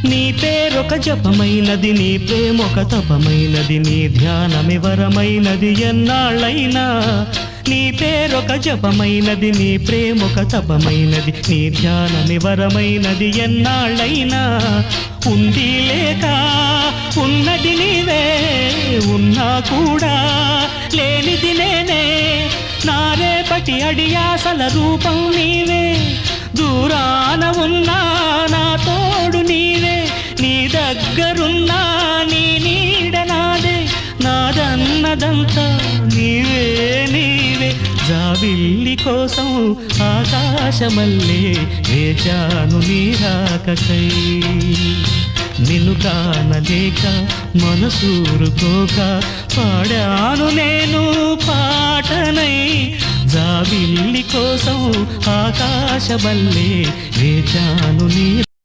నీ పేరొక జపమైనది, నీ ప్రేమొక తపమైనది, నీ ధ్యానమి వరమైనది ఎన్నాళ్ళైనా. నీ పేరొక జపమైనది, నీ ప్రేమొక తపమైనది, నీ ధ్యానమి వరమైనది ఎన్నాళ్ళైనా. ఉంది లేక ఉన్నది నీవే, ఉన్నా కూడా లేనిది నేనే. నా రేపటి అడియాసల రూపం నీవే, దూరాన ఉన్నా నా తోడు నీవే. నీ దగ్గరున్నా నీ నీడ నాదే, నాదన్నదంతా నీవే నీవే. జాబిల్లి కోసం ఆకాశమల్లే వేచాను నీ రాకకై. నిన్ను కానలేక మనసూరుకోక పాడాను నేను పాటనై. జాబిల్లి కోసం ఆకాశమల్లే వేచాను నీ